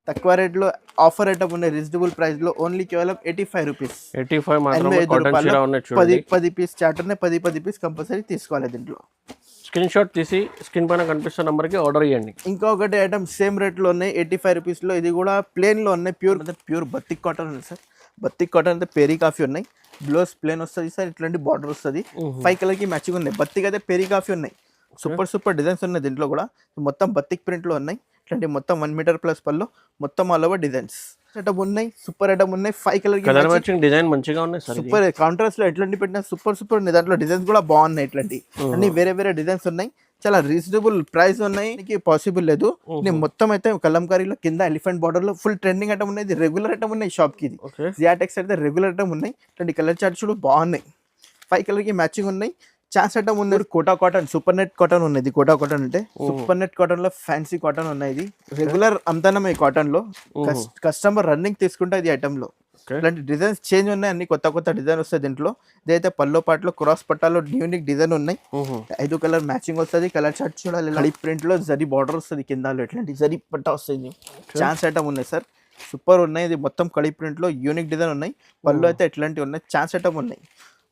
తక్కువ రేట్లో offer item ఉన్నాయి రీజనబుల్ ప్రైస్ లో ఓన్లీ కేవలం 85 రూపీస్. 85 మాత్రమే కాటన్ చీర ఉన్నాయి చూడండి. 10 పీస్ చార్ట్ ఉన్నాయి, 10 పీస్ కంపల్సరీ తీసుకోవాలి దీంట్లో. స్క్రీన్ షాట్ తీసి స్క్రీన్ పైన కనిపిస్తున్న నంబర్కి ఆర్డర్ చేయండి. ఇంకొకటి ఐటమ్ సేమ్ రేట్లో ఉన్నాయి 85 రూపీస్లో. ఇది కూడా ప్లేన్లో ఉన్నాయి, ప్యూర్ బత్తిక్ కాటన్ ఉంది సార్. బత్తిక్ కాటన్ అయితే పెరీ కాఫీ ఉన్నాయి. బ్లౌజ్ ప్లేన్ వస్తుంది సార్, ఇట్లాంటి బార్డర్ వస్తుంది. 5 కలర్కి మ్యాచింగ్ ఉన్నాయి. బత్తిక్ అయితే పెరీ కాఫీ ఉన్నాయి. సూపర్ డిజైన్స్ ఉన్నాయి దీంట్లో కూడా. మొత్తం బత్తిక్ ప్రింట్లో ఉన్నాయి. ఇట్లాంటి మొత్తం 1 మీటర్ ప్లస్ పళ్ళు, మొత్తం ఆల్ ఓవర్ డిజైన్స్ ఐటమ్ ఉన్నాయి. సూపర్ ఐటమ్ ఉన్నాయి. 5 కలర్ మ్యాచింగ్ డిజైన్ మంచిగా ఉన్నాయి సార్. సూపర్ కాంట్రాస్ట్ లో ఎట్లాంటి పెట్టినా సూపర్ ఉన్నాయి. దాంట్లో డిజైన్స్ కూడా బాగున్నాయి. ఇట్లాంటి అన్ని వేరే డిజైన్స్ ఉన్నాయి. చాలా రీజనబుల్ ప్రైస్ ఉన్నాయి. పాసిబుల్ లేదు. నేను మొత్తం అయితే కలంకారీలో కింద ఎలిఫెంట్ బార్డర్ లో ఫుల్ ట్రెండింగ్ ఐటమ్ ఉన్నాయి. ఇది రెగ్యులర్ ఐటమ్ ఉన్నాయి షాప్ కి. జియాటెక్స్ అయితే రెగ్యులర్ ఐటమ్ ఉన్నాయి. ఇట్లాంటి కలర్ చార్ట్స్ కూడా బాగున్నాయి. 5 కలర్ కి మ్యాచింగ్ ఉన్నాయి. ఛాన్స్ ఐటమ్ ఉన్నాయి. Kota cotton, super net cotton ఉన్నది. కోటా కాటన్ అంటే సూపర్ నెట్ కాటన్ లో ఫ్యాన్సీ కాటన్ ఉన్నాయి. ఇది రెగ్యులర్ అమ్ముతాం ఈ కాటన్ లో. కస్టమర్ రన్నింగ్ తీసుకుంటే ఇది ఐటమ్ లో ఇలాంటి డిజైన్స్ చేంజ్ ఉన్నాయి. అన్ని కొత్త డిజైన్ వస్తాయి దీంట్లో. ఇదైతే పల్లో పాటలో క్రాస్ పట్టాలో యూనిక్ డిజైన్ ఉన్నాయి. 5 కలర్ మ్యాచింగ్ వస్తుంది. కలర్ చార్ట్ చూడాలి. కడి ప్రింట్ లో జరీ బార్డర్ వస్తుంది కింద. ఇట్లాంటి జరీ పట్టా వస్తుంది. ఛాన్స్ ఐటమ్ ఉన్నాయి సార్. సూపర్ ఉన్నాయి. ఇది మొత్తం కడి ప్రింట్ లో యూనిక్ డిజైన్ ఉన్నాయి. పళ్ళు అయితే ఇట్లాంటివి ఉన్నాయి. ఛాన్స్ ఐటమ్ ఉన్నాయి.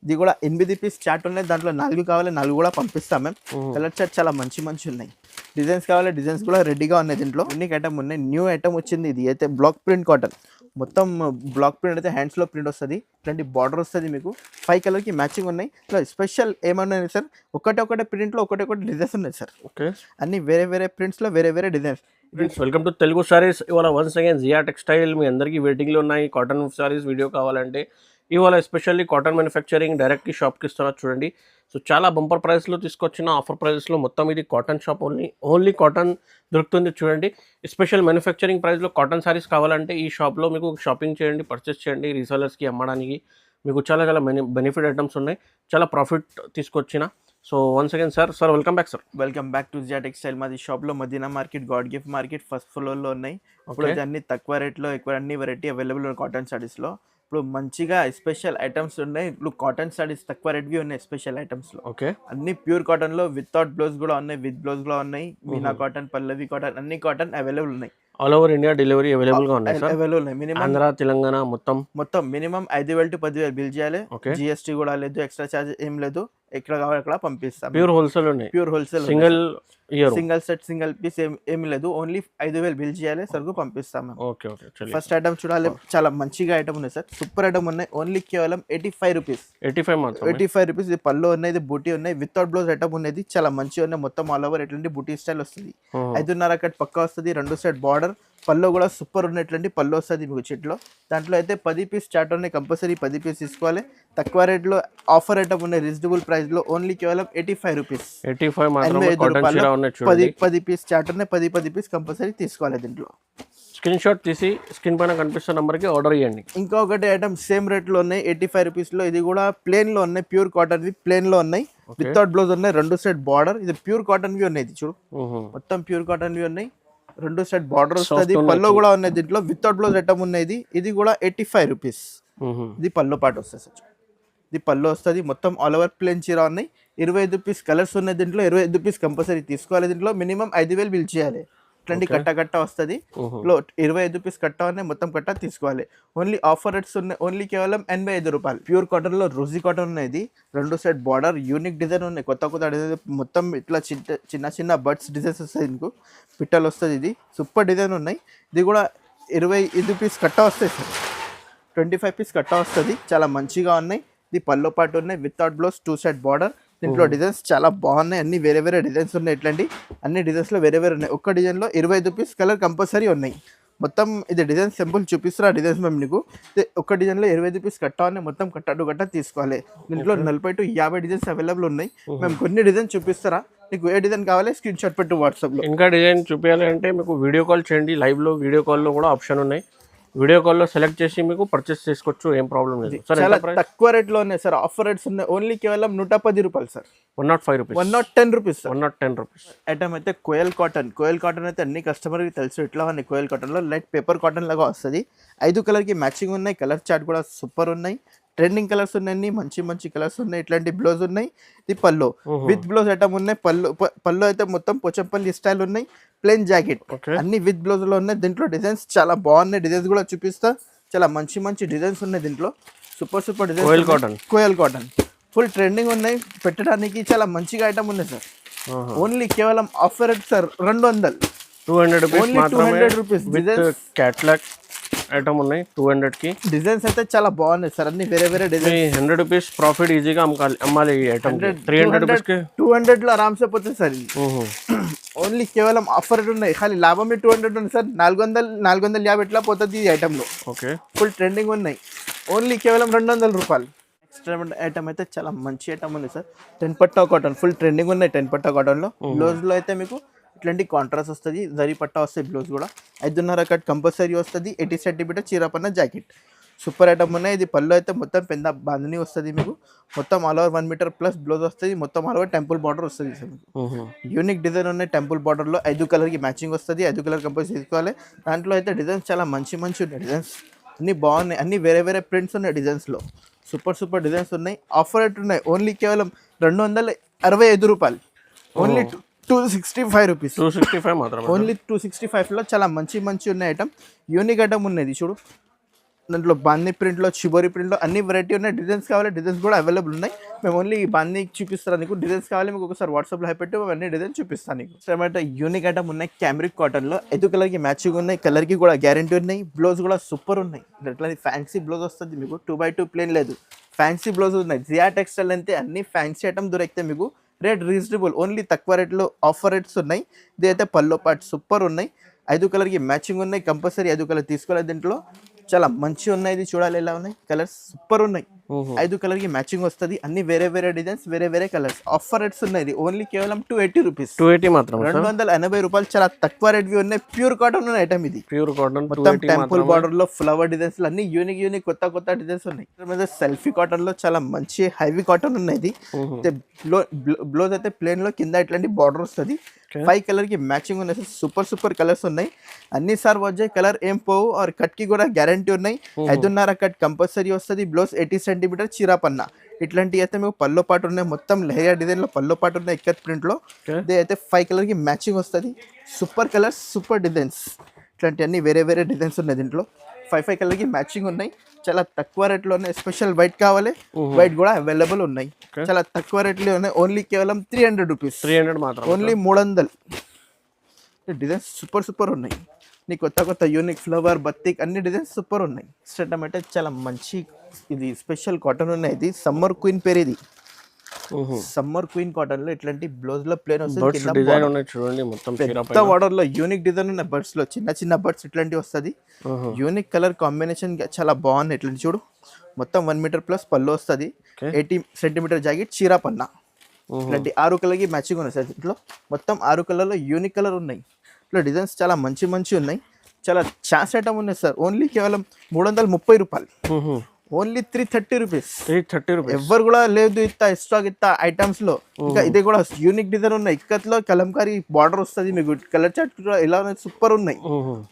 ఇది కూడా 8 పీస్ చార్ట్ ఉన్నాయి. దాంట్లో 4 కావాలి, 4 కూడా పంపిస్తాం మేము. కలర్ చార్ట్ చాలా మంచి ఉన్నాయి. డిజైన్స్ కావాలి, డిజైన్స్ కూడా రెడీగా ఉన్నాయి. దీంట్లో యూనిక్ ఐటమ్ ఉన్నాయి. న్యూ ఐటమ్ వచ్చింది. ఇది అయితే బ్లాక్ ప్రింట్ కాటన్. మొత్తం బ్లాక్ ప్రింట్ అయితే హ్యాండ్స్ లో ప్రింట్ వస్తుంది. ఇట్లాంటి బార్డర్ వస్తుంది మీకు. 5 కలర్ కి మ్యాచింగ్ ఉన్నాయి. ఇట్లా స్పెషల్ ఏమన్నాయి సార్, ఒకటే ప్రింట్ లో ఒకటి డిజైన్స్ ఉన్నాయి సార్. అన్ని వేరే ప్రింట్స్ లో వేరే designs. Welcome to Telugu saris. ఇవాళ వన్స్ అగైన్ జియా టెక్స్టైల్ మీ అందరికీ వెయిటింగ్లో ఉన్నాయి. కాటన్ సారీస్ వీడియో కావాలంటే ఇవాళ ఎస్పెషల్లీ కాటన్ మ్యానుఫ్యాక్చరింగ్ డైరెక్ట్కి షాప్కి ఇస్తున్నారు చూడండి. సో చాలా బంపర్ ప్రైస్లో తీసుకొచ్చిన ఆఫర్ ప్రైస్లో మొత్తం ఇది కాటన్ షాప్. ఓన్లీ కాటన్ దొరుకుతుంది చూడండి. స్పెషల్ మ్యానుఫ్యాక్చరింగ్ ప్రైస్లో కాటన్ సారీస్ కావాలంటే ఈ షాప్లో మీకు షాపింగ్ చేయండి, పర్చేస్ చేయండి. రీసెలర్స్కి అమ్మడానికి మీకు చాలా బెనిఫిట్ ఐటమ్స్ ఉన్నాయి. చాలా ప్రాఫిట్ తీసుకొచ్చిన. So once again sir welcome back sir. Welcome back to Ziya textile. మాది షాప్లో Madina market, god gift market first ఫ్లోర్లో ఉన్నాయి. ఇప్పుడు అన్ని తక్కువ రేట్లో ఎక్కువ అన్ని వెరైటీ అవైలబుల్ ఉన్నాయి కాటన్ సారీస్లో. ఇప్పుడు మంచిగా స్పెషల్ ఐటమ్స్ ఉన్నాయి. ఇప్పుడు కాటన్ సారీస్ తక్కువ రేట్వి ఉన్నాయి స్పెషల్ ఐటమ్స్లో. అన్ని ప్యూర్ కాటన్లో వితౌట్ బ్లౌజ్ కూడా ఉన్నాయి, విత్ బ్లౌజ్ కూడా ఉన్నాయి. మీనా కాటన్, పల్లవి కాటన్, అన్ని కాటన్ అవైలబుల్ ఉన్నాయి. All over India delivery available గా ఉన్నాయి సార్. అవైలబుల్ ఉన్నాయి. మినిమం ఆంధ్ర, తెలంగాణ మొత్తం మినిమం 5,000 to 10,000 బిల్ చేయాలి. జిఎస్టీ కూడా లేదు, ఎక్స్ట్రా చార్జ్ ఏం లేదు. ఎక్కడ కావాలి అక్కడ పంపిస్తాం. ప్యూర్ హోల్సేల్ ఉన్నాయి. Pure wholesale. Single set single piece ఏమి లేదు. ఓన్లీ 5,000 బిల్ చేయాలి, సరుకు పంపిస్తాం. ఫస్ట్ ఐటమ్ చూడాలి. చాలా మంచిగా ఐటమ్ ఉన్నాయి సార్. సూపర్ ఐటమ్ ఉన్నాయి. ఓన్లీ కేవలం 85 రూపీస్. 85 రూపీస్. ఇది పళ్ళు ఉన్నాయి, ఇది బూటీ ఉన్నాయి, వితౌట్ బ్లౌజ్ ఐటమ్ ఉన్నది. చాలా మంచిగా ఉన్నాయి. మొత్తం ఆల్ ఓవర్ ఎట్లాంటి బూటీ స్టైల్ వస్తుంది. 5.5 కట్ పక్కా వస్తుంది. 2 సైడ్ బార్డర్. పళ్ళు కూడా సూపర్ ఉన్నటువంటి పళ్ళు వస్తుంది మీకు చెట్లో. దాంట్లో అయితే 10 పీస్ చార్ట్ ఉన్నాయి. కంపల్సరీ 10 పీస్ తీసుకోవాలి. తక్కువ రేట్లో ఆఫర్ ఐటమ్ ఉన్నాయి రీజనబుల్ ప్రైస్ లో. ఓన్లీ కేవలం 85 రూపీస్. 10 పీస్ చార్ట్ ఉన్నాయి. 10 పీస్ కంపల్సరీ తీసుకోవాలి. దీంట్లో స్క్రీన్ షాట్ తీసి స్క్రీన్ పైన కనిపిస్తున్న నంబర్కి ఆర్డర్ చేయండి. ఇంకొకటి ఐటమ్ సేమ్ రేట్లో ఉన్నాయి 85 రూపీస్లో. ఇది కూడా ప్లేన్ లో ఉన్నాయి. ప్యూర్ కాటన్ ప్లేన్ లో ఉన్నాయి. వితౌట్ బ్లౌజ్ ఉన్నాయి. 2 సైడ్ బార్డర్. ఇది ప్యూర్ కాటన్ వి ఉన్నాయి. ఇది చూడు, మొత్తం ప్యూర్ కాటన్ వి ఉన్నాయి. 2 సైడ్ బార్డర్ వస్తుంది. పల్లో కూడా ఉన్నాయి. దీంట్లో వితౌట్ బ్లౌజ్ ఐటమ్ ఉన్నాయి. ఇది కూడా 85 రూపీస్. ఇది పల్లో పాటు వస్తుంది సార్. ఇది పళ్ళు వస్తుంది. మొత్తం ఆల్ ఓవర్ ప్లేన్ చీర ఉన్నాయి. 25 పీస్ కలర్స్ ఉన్నాయి. దీంట్లో 25 పీస్ కంపల్సరీ తీసుకోవాలి. దీంట్లో మినిమం 5,000 బిల్ చేయాలి. ఇట్లాంటి కట్ట వస్తుంది. 25 పీస్ కట్ట ఉన్నాయి. మొత్తం కట్ట తీసుకోవాలి. ఓన్లీ ఆఫర్ రేట్స్ ఉన్నాయి. ఓన్లీ కేవలం 85 రూపాయలు. ప్యూర్ కాటన్ లో రోజీ కాటన్ ఉన్నది. 2 సైడ్ బార్డర్ యూనిక్ డిజైన్ ఉన్నాయి. కొత్త డిజైన్. మొత్తం ఇట్లా చిన్న బర్డ్స్ డిజైన్స్ వస్తాయి. మీకు పిట్టలు వస్తుంది. ఇది సూపర్ డిజైన్ ఉన్నాయి. ఇది కూడా 25 పీస్ కట్ట వస్తాయి సార్. 25 పీస్ కట్ట వస్తుంది. చాలా మంచిగా ఉన్నాయి. ఇది పల్లో పాటు ఉన్నాయి. Without blouse 2 side border. దీంట్లో డిజైన్స్ చాలా బాగున్నాయి. అన్ని వేరే డిజైన్స్ ఉన్నాయి. ఇట్లాంటి అన్ని డిజైన్స్ లో వేరే ఉన్నాయి. ఒక్క డిజైన్ లో 25 పీస్ కలర్ కంపల్సరీ ఉన్నాయి. మొత్తం ఇది డిజైన్ సింపుల్ చూపిస్తారు. ఆ డిజైన్స్ మేము నీకు ఒక్క డిజైన్ లో 25 పీస్ కట్ట ఉన్నాయి. మొత్తం కట్ట తీసుకోవాలి. దీంట్లో 40 to 50 డిజైన్స్ అవైలబుల్ ఉన్నాయి. మేము కొన్ని డిజైన్ చూపిస్తారా, నీకు ఏ డిజైన్ కావాలి స్క్రీన్ షాట్ పెట్టు వాట్సాప్ లో. ఇంకా డిజైన్ చూపించాలి అంటే మీకు వీడియో కాల్ చేయండి. లైవ్ లో వీడియో కాల్ లో కూడా ఆప్షన్ ఉన్నాయి. వీడియో కాల్లో సెలెక్ట్ చేసి మీకు పర్చేస్ చేసుకోవచ్చు. ఏం ప్రాబ్లం లేదు. చాలా తక్కువ రేట్లో ఉన్నాయి సార్. ఆఫర్ రేట్స్ ఉన్నాయి. ఓన్లీ కేవలం 110 రూపాయలు sir. 105 rupees. 110 rupees. 110 rupees. Item అయితే కోయల్ కాటన్ అయితే అన్ని కస్టమర్కి తెలుసు. ఇట్లా ఉన్నాయి. కోయల్ కాటన్లో లైట్ పేపర్ కాటన్ లాగా వస్తుంది. 5 కలర్కి మ్యాచింగ్ ఉన్నాయి. కలర్ చార్ట్ కూడా సూపర్ ఉన్నాయి. ట్రెండింగ్ కలర్స్ ఉన్నాయి, మంచి మంచి కలర్స్ ఉన్నాయి. ఇట్లాంటి బ్లౌజ్ ఉన్నాయి. ఇది పల్లో విత్ బ్లౌజ్ ఐటమ్ ఉన్నాయి. పల్లో అయితే మొత్తం పోచంపల్లి స్టైల్ ఉన్నాయి. ప్లెయిన్ జాకెట్ అన్ని విత్ బ్లౌజ్ లో ఉన్నాయి. దీంట్లో డిజైన్స్ చాలా బాగున్నాయి. డిజైన్స్ కూడా చూపిస్తా. చాలా మంచి మంచి డిజైన్స్ ఉన్నాయి దీంట్లో. Super super design. కోయల్ కాటన్ ఫుల్ ట్రెండింగ్ ఉన్నాయి. పెట్టడానికి చాలా మంచిగా ఐటమ్ ఉన్నాయి సార్. ఓన్లీ కేవలం offer rate sir 200. 200 only 200 rupees. With catalogue item ఉన్నాయి 200 కి. డిజైన్స్ అయితే చాలా బాగున్నాయి సార్. అన్ని వేరే వేరే డిజైన్. 100 రూపీస్ ప్రాఫిట్ ఈజీగా అమ్మాలి ఈ ఐటమ్. 300 రూపీస్ కి 200 లో ఆరామ్సే పోతుంది సార్. ఓన్లీ కేవలం ఆఫర్ రేట్ ఉన్నాయి. ఖాళీ లాభం 200 ఉంది సార్. 450 ఎట్లా పోతుంది ఈ ఐటమ్ లో. ఓకే ఫుల్ ట్రెండింగ్ ఉన్నాయి. ఓన్లీ కేవలం 200 రూపాయలు. నెక్స్ట్ ఐటమ్ అయితే చాలా మంచి ఐటమ్ ఉంది సార్. 10 పట్టా కాటన్ ఫుల్ ట్రెండింగ్ ఉన్నాయి. 10 పట్టా కాటన్ లో బ్లౌజ్ లో అయితే మీకు ఇట్లాంటి కాంట్రాస్ట్ వస్తుంది. జరీ పట్టా వస్తుంది. బ్లౌజ్ కూడా 5.5 కట్ కంపల్సరీ వస్తుంది. 80 సెంటీమీటర్ చీరాపన్న జాకెట్. సూపర్ ఐటమ్ ఉన్నాయి. ఇది పళ్ళు అయితే మొత్తం పెద్ద బాంధని వస్తుంది మీకు. మొత్తం all over 1 metre plus blouse వస్తుంది. మొత్తం ఆల్ ఓవర్ టెంపుల్ బార్డర్ వస్తుంది సార్ మీకు. యూనిక్ డిజైన్ ఉన్నాయి. టెంపుల్ బార్డర్ లో 5 కలర్ కి మ్యాచింగ్ వస్తుంది. 5 కలర్ కంపల్సరీ తీసుకోవాలి. దాంట్లో అయితే డిజైన్స్ చాలా మంచి మంచి ఉన్నాయి. డిజైన్స్ అన్ని బాగున్నాయి. అన్ని వేరే వేరే ప్రింట్స్ ఉన్నాయి డిజైన్స్ లో. సూపర్ సూపర్ డిజైన్స్ ఉన్నాయి. ఆఫర్ రేట్ ఉన్నాయి. ఓన్లీ కేవలం 265 రూపాయలు. Only 265 rupees. 265 మాత్రం. ఓన్లీ 265 లో చాలా మంచి మంచి ఉన్నాయి ఐటమ్. యూనిక్ ఐటమ్ ఉన్నది చూడు. దాంట్లో బాందీ ప్రింట్లో, చిబోరి ప్రింట్లో అన్ని వెరైటీ ఉన్నాయి. డిజైన్స్ కావాలి, డిజైన్స్ కూడా అవైలబుల్ ఉన్నాయి. మేము ఓన్లీ బాందీ చూపిస్తాను నీకు. డిజైన్స్ కావాలి మీకు ఒకసారి వాట్సాప్లో పెట్టి అన్ని డిజైన్స్ చూపిస్తాను నీకు. టమాటో యూనిక్ ఐటమ్ ఉన్నాయి. క్యామ్రిక్ కాటన్లో 5 కలర్కి మ్యాచింగ్ ఉన్నాయి. కలర్కి కూడా గ్యారంటీ ఉన్నాయి. బ్లౌజ్ కూడా సూపర్ ఉన్నాయి. ఇట్లా ఫ్యాన్సీ బ్లౌజ్ వస్తుంది మీకు. 2x2 ప్లేన్ లేదు, ఫ్యాన్సీ బ్లౌజ్ ఉన్నాయి. జియా టెక్స్టైల్ అంతే అన్ని ఫ్యాన్సీ ఐటమ్ దొరికితే మీకు. Rate reasonable. ఓన్లీ తక్కువ రేట్లో ఆఫర్ రేట్స్ ఉన్నాయి. ఇది అయితే పల్లో పార్ట్ సూపర్ ఉన్నాయి. 5 కలర్కి మ్యాచింగ్ ఉన్నాయి. కంపల్సరీ 5 కలర్ తీసుకోవాలి. దీంట్లో చాలా మంచి ఉన్నాయి. ఇది చూడాలి ఎలా ఉన్నాయి. కలర్స్ సూపర్ ఉన్నాయి. 5 కలర్కి మ్యాచింగ్ వస్తుంది. అన్ని వేరే వేరే డిజైన్స్, వేరే వేరే కలర్స్. ఆఫర్ రేట్స్ ఉన్నాయి. ఇది ఓన్లీ కేవలం 280 రూపీస్. 280 మాత్రం. 280 రూపాయలు. చాలా తక్కువ రేట్వి ఉన్నాయి. ప్యూర్ కాటన్ ఉన్న ఐటమ్ ఇది. ప్యూర్ కాటన్ మొత్తం టెంపుల్ బార్డర్ లో ఫ్లవర్ డిజైన్స్ అన్ని యూనిక్ యూనిక్ కొత్త కొత్త డిజైన్స్ ఉన్నాయి. సెల్ఫీ కాటన్ లో చాలా మంచి హెవీ కాటన్ ఉన్నాయి. ఇది బ్లౌజ్ అయితే ప్లేన్ లో కింద ఇట్లాంటి బార్డర్ వస్తుంది. 5 కలర్ కి మ్యాచింగ్ ఉన్నాయి. సూపర్ సూపర్ కలర్స్ ఉన్నాయి. అన్ని సార్ వచ్చే కలర్ ఏం పోవు. ఆర్ కట్ కి కూడా గ్యారంటీ ఉన్నాయి. 5.5 కట్ కంపల్సరీ వస్తుంది. బ్లౌజ్ 80 సెంటీమీటర్ చీరాపన్న. ఇట్లాంటివి అయితే మీకు పల్లో పాటు ఉన్నాయి. మొత్తం లెహరియా డిజైన్ లో పల్లో పాటు ఉన్నాయి. ఇక్కత్ ప్రింట్ లో ఇది అయితే 5 కలర్ కి మ్యాచింగ్ వస్తుంది. Super colours, super designs. ఇట్లాంటి అన్ని వేరే వేరే డిజైన్స్ ఉన్నాయి. దీంట్లో 5 కలర్ కి మ్యాచింగ్ ఉన్నాయి. చాలా తక్కువ రేట్లో ఉన్నాయి. స్పెషల్ వైట్ కావాలి, వైట్ కూడా అవైలబుల్ ఉన్నాయి. చాలా తక్కువ రేట్లో ఉన్నాయి. ఓన్లీ కేవలం 300 రూపీస్. 300 మాత్రం. ఓన్లీ 300. డిజైన్స్ సూపర్ సూపర్ ఉన్నాయి. నీ కొత్త కొత్త యూనిక్ ఫ్లవర్, బత్తిక్ అన్ని డిజైన్స్ సూపర్ ఉన్నాయి. స్టేటమ్ అయితే చాలా మంచి. ఇది స్పెషల్ కాటన్ ఉన్నాయి. ఇది సమ్మర్ క్వీన్ పేరు. ఇది సమ్మర్ క్వీన్ కాటన్ లో ఇట్లాంటి బ్లౌజ్ లో ప్లేన్ వస్తుంది. డిజైన్ ఉన్నాయి చూడండి. మొత్తం పెద్ద బార్డర్ లో యూనిక్ డిజైన్ ఉన్న బర్డ్స్ లో చిన్న చిన్న బర్డ్స్ ఇట్లాంటి వస్తుంది. యూనిక్ కలర్ కాంబినేషన్ చాలా బాగుంది. ఇట్లాంటి చూడు. మొత్తం 1 మీటర్ ప్లస్ పళ్ళు వస్తుంది. 80 సెంటీమీటర్ జాకెట్ చీరాపన్న. ఇట్లాంటి 6 కలర్కి మ్యాచింగ్ ఉన్నాయి సార్. దీంట్లో మొత్తం 6 కలర్లో యూనిక్ కలర్ ఉన్నాయి. ఇట్లా డిజైన్స్ చాలా మంచి మంచి ఉన్నాయి. చాలా ఛాన్స్ ఐటమ్ ఉన్నాయి సార్. ఓన్లీ కేవలం 330 రూపాయలు. Only 330 rupees. 330 రూపీస్. ఎవరు కూడా లేదు ఇత్త స్టాక్ ఇత్త ఐటమ్స్ లో. ఇంకా ఇది కూడా యూనిక్ డిజైన్ ఉన్నాయి. ఇక్కత్లో కలంకారీ బార్డర్ వస్తుంది మీకు. కలర్ చార్ట్ కూడా ఎలా ఉన్నాయి, సూపర్ ఉన్నాయి.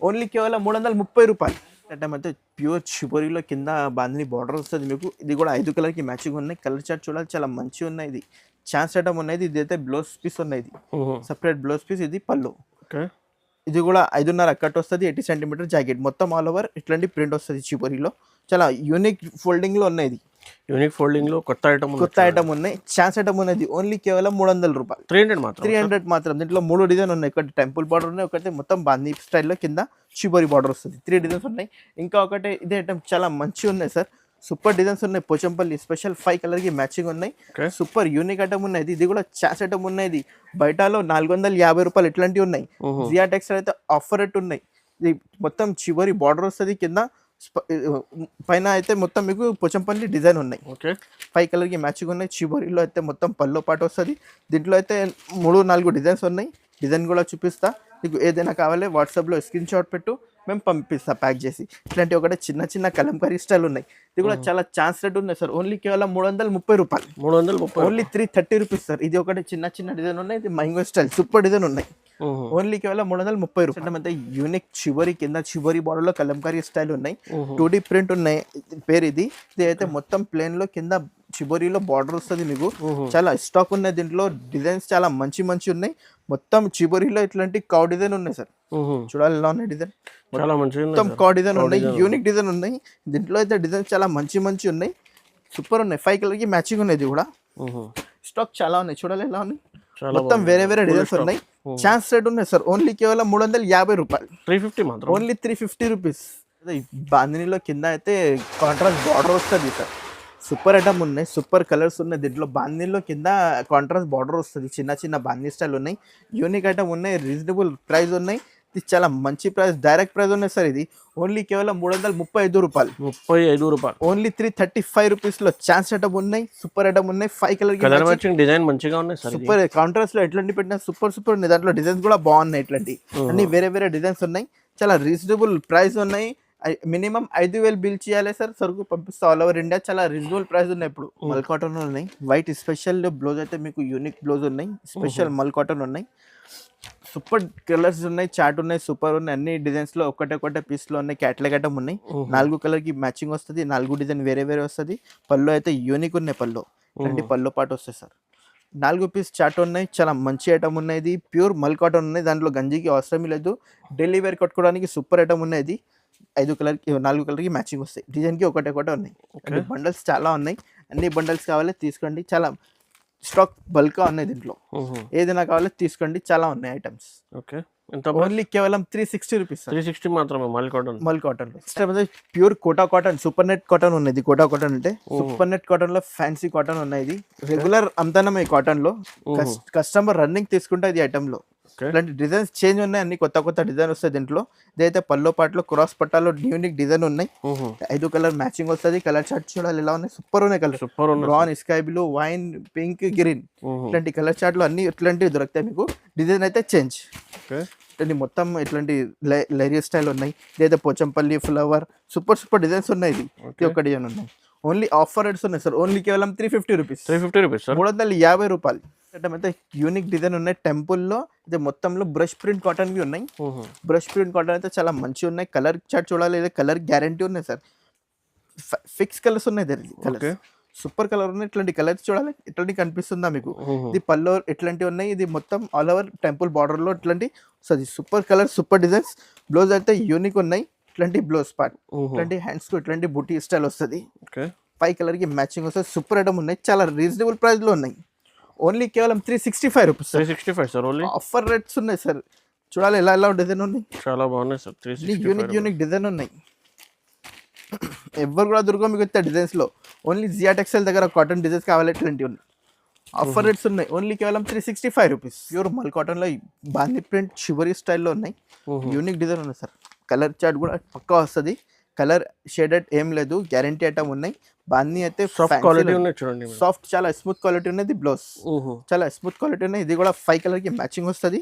ఓన్లీ కేవలం 330 రూపాయలు. ఐటమ్ అయితే ప్యూర్ షిబోరిలో కింద బాంధిని బార్డర్ వస్తుంది మీకు. ఇది కూడా 5 కలర్కి మ్యాచింగ్ ఉన్నాయి. కలర్ చార్ట్ చూడాలి, చాలా మంచిగా ఉన్నాయి. ఇది ఛాన్స్ ఐటమ్ ఉన్నాయి. ఇది అయితే బ్లౌజ్ పీస్ ఉన్నాయి. ఇది సపరేట్ బ్లౌజ్ పీస్. ఇది పళ్ళు. ఇది కూడా 5.5 కట్ వస్తుంది. 80 సెంటీమీటర్ జాకెట్. మొత్తం ఆల్ ఓవర్ ఇట్లాంటి ప్రింట్ వస్తుంది షిబోరిలో. చాలా యూనిక్ ఫోల్డింగ్ లో ఉన్నాయి. ఇది యూనిక్ ఫోల్డింగ్ లో కొత్త ఐటమ్ ఉన్నాయి. ఛాన్స్ ఐటమ్ ఉన్నది. ఓన్లీ కేవలం 300 రూపాయలు. 300 మాత్రం. దీంట్లో 3 డిజైన్ ఉన్నాయి. ఒకటి టెంపుల్ బార్డర్ ఉన్నాయి, ఒకటి మొత్తం బాందీ స్టైల్లో కింద షిబోరి బార్డర్ వస్తుంది. 3 డిజైన్స్ ఉన్నాయి. ఇంకా ఒకటి ఇదే ఐటమ్ చాలా మంచిగా ఉన్నాయి సార్. సూపర్ డిజైన్స్ ఉన్నాయి. పోచంపల్లి స్పెషల్ 5 కలర్కి మ్యాచింగ్ ఉన్నాయి. సూపర్ యూనిక్ ఐటమ్ ఉన్నాయి. ఇది కూడా ఛాన్స్ ఐటమ్ ఉన్నాయి. ఇది బయటలో 450 రూపాయలు ఇట్లాంటివి ఉన్నాయి. జియా టెక్స్టైల్ అయితే ఆఫర్ రేట్ ఉన్నాయి. ఇది మొత్తం చివరి బార్డర్ వస్తుంది. కింద పైన అయితే మొత్తం మీకు పోచంపల్లి డిజైన్ ఉన్నాయి. 5 కలర్కి మ్యాచింగ్ ఉన్నాయి. చివరిలో అయితే మొత్తం పల్లో పాటు వస్తుంది. దీంట్లో అయితే 3-4 డిజైన్స్ ఉన్నాయి. డిజైన్ కూడా చూపిస్తా నీకు. ఏదైనా కావాలి వాట్సాప్లో స్క్రీన్ షాట్ పెట్టు, మేము పంపిస్తాం ప్యాక్ చేసి. ఇట్లాంటి ఒకటి చిన్న చిన్న కలంకారీ స్టైల్ ఉన్నాయి. ఇది కూడా చాలా ఛాన్స్ రేట్ ఉన్నాయి సార్. ఓన్లీ కేవలం 330 రూపాయలు. 330. Only 330 rupees sir. ఇది ఒకటి చిన్న చిన్న డిజైన్ ఉన్నాయి. ఇది మ్యాంగో స్టైల్ సూపర్ డిజైన్ ఉన్నాయి. ఓన్లీ కేవలం 330 రూపాయలు. అంటే యూనిక్ చివరి కింద చివరి బార్డర్ లో కలంకారీ స్టైల్ ఉన్నాయి. 2D ప్రింట్ ఉన్నాయి. పేరు ఇది అయితే మొత్తం ప్లేన్ లో కింద చిబోరీలో బార్డర్ వస్తుంది మీకు. చాలా స్టాక్ ఉన్నాయి దీంట్లో. డిజైన్స్ చాలా మంచి మంచి ఉన్నాయి. మొత్తం చిబోరీలో ఇట్లాంటి కౌ డిజైన్ ఉన్నాయి సార్. చూడాలి ఎలా ఉన్నాయి డిజైన్. చాలా మంచిగా మొత్తం కౌ డిజైన్ ఉన్నాయి. యూనిక్ డిజైన్ ఉన్నాయి దీంట్లో. అయితే డిజైన్స్ చాలా మంచి మంచి ఉన్నాయి. సూపర్ ఉన్నాయి. 5 కలర్ కి మ్యాచింగ్ ఉన్నాయి. ఇది కూడా స్టాక్ చాలా ఉన్నాయి. చూడాలి ఎలా ఉన్నాయి. మొత్తం వేరే వేరే డిజైన్స్ ఉన్నాయి. ఛాన్స్ రేట్ ఉన్నాయి సార్. ఓన్లీ కేవలం 350 రూపాయలు. 350 మాత్రం. Only 350 rupees. బాందినీలో కింద అయితే కాంట్రాస్ట్ బార్డర్ వస్తుంది సార్. సూపర్ ఐటమ్ ఉన్నాయి. సూపర్ కలర్స్ ఉన్నాయి దీంట్లో. బాందినీలో కింద కాంట్రాస్ట్ బార్డర్ వస్తుంది. చిన్న చిన్న బాందీ స్టైల్ ఉన్నాయి. యూనిక్ ఐటమ్ ఉన్నాయి. రీజనబుల్ ప్రైస్ ఉన్నాయి. ఇది చాలా మంచి ప్రైస్. డైరెక్ట్ ప్రైస్ ఉన్నాయి సార్. ఇది ఓన్లీ కేవలం 335 రూపాయలు. 35 రూపాయలు. ఓన్లీ 335 రూపీస్ లో ఛాన్స్ ఐటమ్ ఉన్నాయి. సూపర్ ఐటమ్ ఉన్నాయి. 5 కలర్ మ్యాచింగ్ డిజైన్ మంచిగా ఉన్నాయి సార్. సూపర్ కాంట్రాస్ట్ లో ఎట్లాంటి పెట్టినా సూపర్ సూపర్ ఉన్నాయి. దాంట్లో డిజైన్స్ కూడా బాగున్నాయి. ఇట్లాంటి అన్ని వేరే వేరే డిజైన్స్ ఉన్నాయి. చాలా రీజనబుల్ ప్రైస్ ఉన్నాయి. మినిమం 5,000 బిల్ చేయాలి సార్. సరుకు పంపిస్తా ఆల్ ఓవర్ ఇండియా. చాలా రీజనబుల్ ప్రైస్ ఉన్నాయి. ఇప్పుడు మల్ కాటన్ ఉన్నాయి. వైట్ స్పెషల్ బ్లౌజ్ అయితే మీకు యూనిక్ బ్లౌజ్ ఉన్నాయి. స్పెషల్ మల్ కాటన్ ఉన్నాయి. సూపర్ కలర్స్ ఉన్నాయి. చాట్ ఉన్నాయి. సూపర్ ఉన్నాయి. అన్ని డిజైన్స్ లో ఒకటే పీస్ లో ఉన్నాయి. క్యాట్లాగ్ ఐటమ్ ఉన్నాయి. 4 కలర్ కి మ్యాచింగ్ వస్తుంది. 4 డిజైన్ వేరే వేరే వస్తుంది. పళ్ళు అయితే యూనిక్ ఉన్నాయి. పళ్ళు ఇలాంటి పళ్ళు పాటు వస్తాయి సార్. 4 పీస్ చాట్ ఉన్నాయి. చాలా మంచి ఐటమ్ ఉన్నాయి. ఇది ప్యూర్ మల్ కాటన్ ఉన్నాయి. దాంట్లో గంజికి అవసరం లేదు. డైలీ వేర్ కట్టుకోవడానికి సూపర్ ఐటమ్ ఉన్నాయి. ఇది 5 కలర్ కి 4 కలర్ కి మ్యాచింగ్ వస్తాయి. డిజైన్ కి ఒకటే ఉన్నాయి. బండల్స్ చాలా ఉన్నాయి. అన్ని బండల్స్ కావాలి తీసుకోండి. చాలా స్టాక్ బల్క్ ఉన్నాయి దీంట్లో. ఏదైనా కావాలో తీసుకోండి. చాలా ఉన్నాయి ఐటమ్స్. ఓకే. ఓన్లీ కేవలం 360 రూపీస్. 360 మాత్రమే mul cotton. Pure Kota cotton super net cotton ఉన్నది. కోటా కాటన్ అంటే సూపర్ నెట్ కాటన్ లో ఫ్యాన్సీ కాటన్ ఉన్నాయి. ఇది రెగ్యులర్ అమ్ముతానం ఈ కాటన్ లో. కస్టమర్ రన్నింగ్ తీసుకుంటే ఇది ఐటమ్ లో. ఇలాంటి డిజైన్స్ చేంజ్ ఉన్నాయి. అన్ని కొత్త డిజైన్ వస్తాయి దీంట్లో. ఇదైతే పల్లో పాటలో క్రాస్ పట్టాలో యూనిక్ డిజైన్ ఉన్నాయి. 5 కలర్ మ్యాచింగ్ వస్తుంది. కలర్ చార్ట్ చూడాలి ఎలా ఉన్నాయి. సూపర్ ఉన్నాయి colour. Brown, sky blue, wine, pink, green ఇట్లాంటి కలర్ చార్ట్ లో అన్ని ఇట్లాంటివి దొరుకుతాయి మీకు. డిజైన్ అయితే చేంజ్. ఇట్లాంటి మొత్తం ఇట్లాంటి లైరియర్ స్టైల్ ఉన్నాయి. ఇదైతే పోచంపల్లి ఫ్లవర్ సూపర్ డిజైన్స్ ఉన్నాయి. ఇది ఒక డిజైన్ ఉన్నాయి. ఓన్లీ ఆఫర్ రేట్స్ ఉన్నాయి సార్. ఓన్లీ కేవలం 350 రూపీస్. 350 రూపాయలు. అయితే యూనిక్ డిజైన్ ఉన్నాయి. టెంపుల్ లో ఇది మొత్తంలో బ్రష్ ప్రింట్ కాటన్ వి ఉన్నాయి. బ్రష్ ప్రింట్ కాటన్ అయితే చాలా మంచిగా ఉన్నాయి. కలర్ చార్ట్ చూడాలి. కలర్ గ్యారంటీ ఉన్నాయి సార్. ఫిక్స్ కలర్స్ ఉన్నాయి. కలర్ సూపర్ కలర్ ఉన్నాయి. ఇట్లాంటి కలర్స్ చూడాలి. ఇట్లాంటి కనిపిస్తుందా మీకు. ఇది పల్లో ఇట్లాంటివి ఉన్నాయి. ఇది మొత్తం ఆల్ ఓవర్ టెంపుల్ బార్డర్ లో ఇట్లాంటి super colour super designs. Blouse అయితే యూనిక్ ఉన్నాయి. ఇట్లాంటి బ్లౌజ్ పార్ట్ ఇట్లాంటి హ్యాండ్స్ కు ఇట్లాంటి బూటీ స్టైల్ వస్తుంది. 5 కలర్ కి మ్యాచింగ్ వస్తుంది. సూపర్ ఐటమ్ ఉన్నాయి. చాలా రీజనబుల్ ప్రైస్ లో ఉన్నాయి. ఓన్లీ కేవలం 365 rupees. 365 sir. Only offer rates ఉన్నాయి సార్. చూడాలి ఎలా డిజైన్ ఉన్నాయి. చాలా బాగున్నాయి సార్. యూనిక్ డిజైన్ ఉన్నాయి. ఎవరు కూడా దొరకవు మీకు డిజైన్స్ లో. ఓన్లీ జియా టెక్స్టైల్ దగ్గర కాటన్ డిజైన్స్ కావాలి. ఇట్లాంటివి ఉన్నాయి. ఆఫర్ రేట్స్ ఉన్నాయి. ఓన్లీ కేవలం 365 రూపీస్. ప్యూర్ మల్ కాటన్ లో బాందీ ప్రింట్ షివరీ స్టైల్లో ఉన్నాయి. యూనిక్ డిజైన్ ఉన్నాయి సార్. కలర్ చార్ట్ కూడా పక్కా వస్తుంది. కలర్ షేడెడ్ ఏం లేదు. గ్యారంటీ ఐటమ్ ఉన్నాయి. బాందీ అయితే క్వాలిటీ ఉన్నాయి చూడండి. సాఫ్ట్ చాలా స్మూత్ క్వాలిటీ ఉన్నది. బ్లౌజ్ చాలా స్మూత్ క్వాలిటీ ఉన్నాయి. ఇది కూడా 5 కలర్ కి మ్యాచింగ్ వస్తుంది.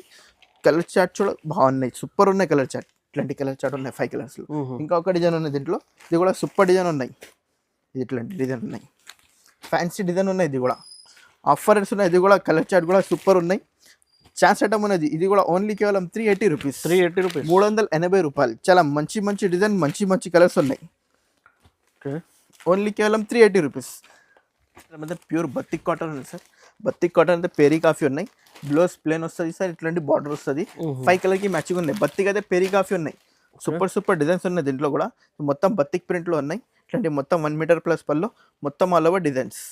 కలర్ చార్ట్ చూడ బాగున్నాయి. సూపర్ ఉన్నాయి కలర్ చార్ట్. ఇట్లాంటి కలర్ చార్ట్ ఉన్నాయి 5 కలర్స్ లో. ఇంకా ఒక డిజైన్ ఉన్నాయి దీంట్లో. ఇది కూడా సూపర్ డిజైన్ ఉన్నాయి. ఇది ఇట్లాంటి డిజైన్ ఉన్నాయి. ఫ్యాన్సీ డిజైన్ ఉన్నాయి. ఇది కూడా ఆఫర్ రేట్స్ ఉన్నాయి. ఇది కూడా కలర్ చార్ట్ కూడా సూపర్ ఉన్నాయి. ఛాన్స్ ఐటమ్ ఉన్నది. ఇది కూడా ఓన్లీ కేవలం 380 రూపీస్. 380 రూపాయలు. చాలా మంచి డిజైన్ మంచి కలర్స్ ఉన్నాయి. ఓన్లీ కేవలం 380 రూపీస్. ప్యూర్ బత్తిక్ కాటన్ ఉంది సార్. బత్తిక్ కాటన్ అయితే పెరీ కాఫీ ఉన్నాయి. బ్లౌజ్ ప్లేన్ వస్తుంది సార్. ఇట్లాంటి బార్డర్ వస్తుంది. 5 కలర్ కి మ్యాచింగ్ ఉన్నాయి. బత్తిక్ అయితే పెరీ కాఫీ ఉన్నాయి. సూపర్ డిజైన్స్ ఉన్నాయి దీంట్లో కూడా. మొత్తం బత్తిక్ ప్రింట్ లో ఉన్నాయి. ఇట్లాంటి మొత్తం 1 మీటర్ ప్లస్ పళ్ళు. మొత్తం ఆల్ ఓవర్ డిజైన్స్.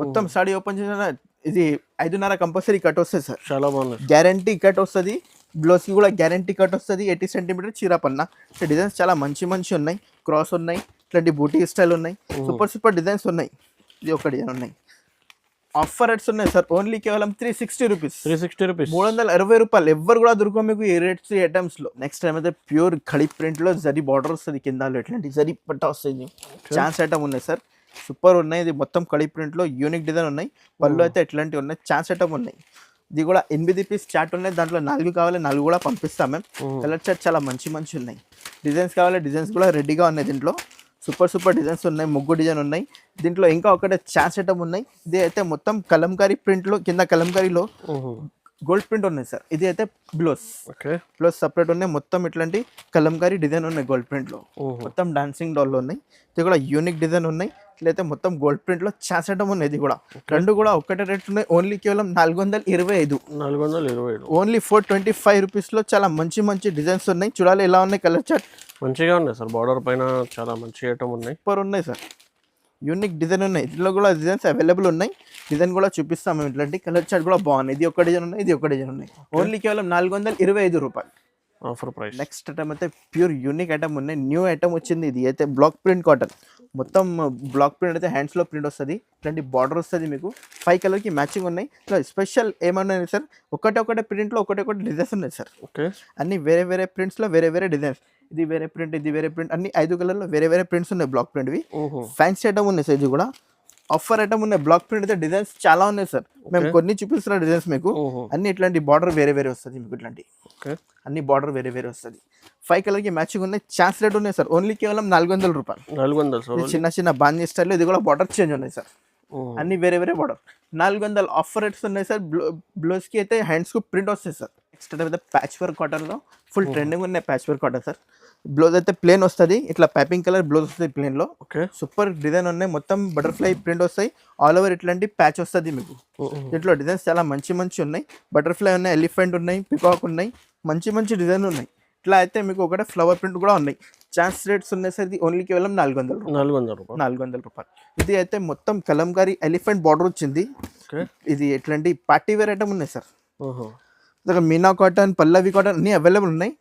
మొత్తం సాడీ ఓపెన్ చేసిన ఇది 5.5 కంపల్సరీ కట్ వస్తుంది సార్. చాలా బాగుంది. గ్యారంటీ కట్ వస్తుంది. బ్లౌజ్ కి కూడా గ్యారంటీ కట్ వస్తుంది. 80 సెంటీమీటర్ చీరపన్న. డిజైన్స్ చాలా మంచి ఉన్నాయి. క్రాస్ ఉన్నాయి. ఇట్లాంటి బూటీ స్టైల్ ఉన్నాయి. సూపర్ డిజైన్స్ ఉన్నాయి. ఇది ఒక డిజైన్ ఉన్నాయి. ఆఫర్ రేట్స్ ఉన్నాయి సార్. ఓన్లీ కేవలం 360 రూపీస్. 360 రూపాయలు. ఎవరు కూడా దొరకవు మీకు ఈ రేట్స్ ఐటమ్స్ లో. నెక్స్ట్ టైం అయితే ప్యూర్ ఖడీ ప్రింట్ లో జరీ బార్డర్ వస్తుంది. కింద ఇట్లాంటి జరీ పట్ట వస్తుంది. ఛాన్స్ ఐటమ్ ఉన్నాయి సార్. సూపర్ ఉన్నాయి. ఇది మొత్తం ఖడీ ప్రింట్ లో యూనిక్ డిజైన్ ఉన్నాయి. పళ్ళు అయితే ఇట్లాంటివి ఉన్నాయి. ఛాన్స్ ఐటమ్ ఉన్నాయి. ఇది కూడా 8 పీస్ చార్ట్ ఉన్నాయి, దాంట్లో 4 కావాలి 4 కూడా పంపిస్తాం మేము. కలర్ చార్ట్ చాలా మంచి ఉన్నాయి. డిజైన్స్ కావాలి, డిజైన్స్ కూడా రెడీగా ఉన్నాయి. దీంట్లో సూపర్ డిజైన్స్ ఉన్నాయి, ముగ్గు డిజైన్ ఉన్నాయి. దీంట్లో ఇంకా ఒకటే ఛాన్స్ ఐటమ్ ఉన్నాయి. ఇది అయితే మొత్తం కలంకారీ ప్రింట్లో, కింద కలంకారీలో గోల్డ్ ప్రింట్ ఉన్నాయి సార్. ఇది అయితే బ్లౌజ్ సపరేట్ ఉన్నాయి. మొత్తం ఇట్లాంటి కలంకారీ డిజైన్ ఉన్నాయి గోల్డ్ ప్రింట్లో, మొత్తం డాన్సింగ్ డాల్లో ఉన్నాయి. ఇది కూడా యూనిక్ డిజైన్ ఉన్నాయి. ఇట్లయితే మొత్తం గోల్డ్ ప్రింట్లో ఛాన్స్ ఐటమ్ ఉన్నాయి. ఇది కూడా రెండు కూడా ఒకటే రేట్ ఉన్నాయి. ఓన్లీ కేవలం 425, ఓన్లీ 425 రూపీస్లో చాలా మంచి డిజైన్స్ ఉన్నాయి. చూడాలి ఎలా ఉన్నాయి. కలర్ చార్ట్ మంచిగా ఉన్నాయి సార్. బార్డర్ పైన చాలా మంచి ఐటమ్ ఉన్నాయి. సూపర్ ఉన్నాయి సార్. యూనిక్ డిజైన్ ఉన్నాయి. ఇందులో కూడా డిజైన్స్ అవైలబుల్ ఉన్నాయి. డిజైన్ కూడా చూపిస్తాం మేము. ఇట్లాంటి కలర్ చార్ట్ కూడా బాగున్నాయి. ఇది ఒక డిజైన్ ఉన్నాయి, ఇది ఒక డిజైన్ ఉన్నాయి. ఓన్లీ కేవలం 425 రూపాయలు ఆఫర్ ప్రైస్. నెక్స్ట్ ఐటమ్ అయితే ప్యూర్ యూనిక్ ఐటమ్ ఉన్నాయి. న్యూ ఐటమ్ వచ్చింది. ఇది అయితే బ్లాక్ ప్రింట్ కాటన్, మొత్తం బ్లాక్ ప్రింట్ అయితే హ్యాండ్స్లో ప్రింట్ వస్తుంది. ఇట్లాంటి బార్డర్ వస్తుంది మీకు. 5 కలర్కి మ్యాచింగ్ ఉన్నాయి. ఇట్లా స్పెషల్ ఏమన్నాయి సార్, ఒకటే ప్రింట్లో ఒకటే డిజైన్స్ ఉన్నాయి సార్. ఓకే, అన్ని వేరే ప్రింట్స్లో వేరే డిజైన్స్. ఇది వేరే ప్రింట్, ఇది వేరే ప్రింట్, అన్ని 5 కలర్లో వేరే ప్రింట్స్ ఉన్నాయి. బ్లాక్ ప్రింట్వి ఫ్యాన్సీ ఐటమ్ ఉన్నాయి సార్. ఇది కూడా ఆఫర్ ఐటమ్ ఉన్నాయి. బ్లాక్ ప్రింట్ అయితే డిజైన్స్ చాలా ఉన్నాయి సార్. మేము కొన్ని చూపిస్తున్న డిజైన్స్ మీకు. అన్ని ఇట్లాంటి బార్డర్ వేరే వస్తుంది మీకు. ఇట్లాంటి అన్ని బార్డర్ వేరే వస్తుంది. 5 కలర్కి మ్యాచింగ్ ఉన్నాయి. ఛాన్స్ రేట్ ఉన్నాయి సార్. ఓన్లీ కేవలం 400 రూపాయలు. 400 చిన్న బాందీ స్టైల్లో. ఇది కూడా బార్డర్ చేంజ్ ఉన్నాయి సార్. అన్ని వేరే బార్డర్. 400 ఆఫర్ రేట్స్ ఉన్నాయి సార్. బ్లౌజ్కి అయితే హ్యాండ్స్కు ప్రింట్ వస్తాయి సార్. నెక్స్ట్ అయితే ప్యాచ్ వర్క్ కాటన్లో ఫుల్ ట్రెండింగ్ ఉన్నాయి. Patch work cotton sir. Blouse అయితే ప్లేన్ వస్తుంది. ఇట్లా పైపింగ్ కలర్ బ్లౌజ్ వస్తుంది ప్లేన్లో. సూపర్ డిజైన్ ఉన్నాయి. మొత్తం బటర్ఫ్లై ప్రింట్ వస్తాయి. ఆల్ ఓవర్ ఇట్లాంటి ప్యాచ్ వస్తుంది మీకు. దీంట్లో డిజైన్స్ చాలా మంచి ఉన్నాయి. బటర్ఫ్లై ఉన్నాయి, ఎలిఫెంట్ ఉన్నాయి, పికాక్ ఉన్నాయి. మంచి డిజైన్ ఉన్నాయి. ఇట్లా అయితే మీకు ఒకటే ఫ్లవర్ ప్రింట్ కూడా ఉన్నాయి. ఛాన్స్ రేట్స్ ఉన్నాయి సార్. ఇది ఓన్లీ కేవలం 400 రూపాయలు. ఇది అయితే మొత్తం కలంకారీ ఎలిఫెంట్ బార్డర్ వచ్చింది. ఇది ఎట్లాంటి పార్టీ వేర్ ఐటమ్ ఉన్నాయి సార్. మీనా కాటన్, పల్లవి కాటన్ అన్ని అవైలబుల్ ఉన్నాయి.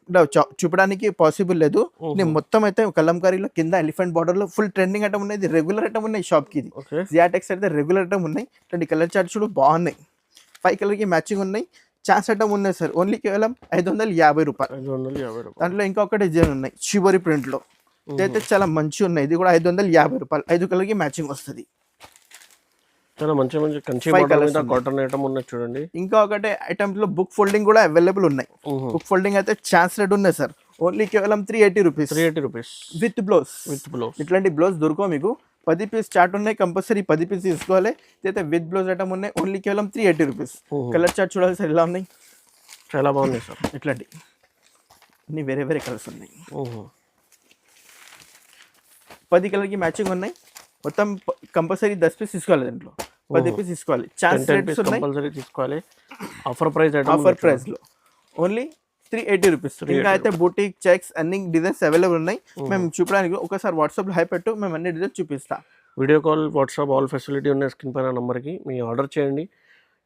చూపడానికి పాసిబుల్ లేదు. నేను మొత్తం అయితే కలంకారీలో కింద ఎలిఫెంట్ బార్డర్ లో ఫుల్ ట్రెండింగ్ ఐటమ్ ఉన్నాయి. ఇది రెగ్యులర్ ఐటమ్ ఉన్నాయి షాప్ కి. ఇది జియాటెక్స్ అయితే రెగ్యులర్ ఐటమ్ ఉన్నాయి. ఇట్లాంటి కలర్ చార్ట్స్ కూడా బాగున్నాయి. 5 కలర్కి మ్యాచింగ్ ఉన్నాయి. ఛాన్స్ ఐటమ్ ఉన్నాయి సార్. ఓన్లీ కేవలం 550 రూపాయలు. దాంట్లో ఇంకా ఒకటి డిజైన్ ఉన్నాయి షిబోరి ప్రింట్ లో. ఇదైతే చాలా మంచి ఉన్నాయి. ఇది కూడా 550 రూపాయలు. 5 కలర్కి మ్యాచింగ్ వస్తుంది. చాలా మంచి కంచి బార్డర్ మీద కాటన్ ఐటమ్ ఉన్నాయి చూడండి. ఇంకా ఒకటి ఐటమ్స్ లో బుక్ ఫోల్డింగ్ కూడా అవైలబుల్ ఉన్నాయి. బుక్ ఫోల్డింగ్ అయితే ఛాన్స్ రేట్ ఉన్నాయి సార్. ఓన్లీ కేవలం 380 రూపీస్ విత్ బ్లౌజ్. ఇట్లాంటి బ్లౌజ్ దొరకవు మీకు. 10 పీస్ చార్ట్ ఉన్నాయి. కంపల్సరీ 10 పీస్ తీసుకోవాలి. ఇదైతే విత్ బ్లౌజ్ ఐటమ్ ఉన్నాయి. ఓన్లీ కేవలం 380 రూపీస్. కలర్ చార్ట్ చూడాలి సార్ ఎలా ఉన్నాయి. చాలా బాగున్నాయి సార్. ఇట్లాంటి అన్ని వేరే కలర్స్ ఉన్నాయి. 10 కలర్కి మ్యాచింగ్ ఉన్నాయి. మొత్తం కంపల్సరీ 10 పీస్ తీసుకోవాలి. దాంట్లో 10 పీస్ తీసుకోవాలి. ఛాన్స్ రేట్స్ కంపల్సరీ తీసుకోవాలి. ఆఫర్ ప్రైస్ లో ఓన్లీ 380 రూపీస్. ఇంకా అయితే బూటిక్, చెక్స్ అన్ని డిజైన్స్ అవైలబుల్ ఉన్నాయి. మేము చూపడానికి ఒకసారి వాట్సాప్లో హై పెట్టు, మేము అన్ని డిజైన్స్ చూపిస్తాం. Video call, WhatsApp all facility ఉన్నాయి స్క్రీన్ పైన నంబర్కి. మీ ఆర్డర్ చేయండి.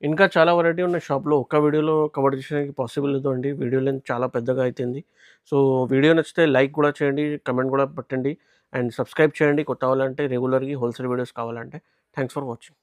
ఇంకా చాలా వెరైటీ ఉన్నాయి షాప్లో. ఒక్క వీడియోలో కవర్ చేయడానికి పాసిబుల్ లేదు అండి. వీడియో లెంత్ చాలా పెద్దగా అవుతుంది. సో వీడియో నచ్చితే లైక్ కూడా చేయండి, కమెంట్ కూడా పెట్టండి అండ్ సబ్స్క్రైబ్ చేయండి. కొత్త వాళ్ళంటే రెగ్యులర్గా హోల్సేల్ వీడియోస్ కావాలంటే. Thanks for watching.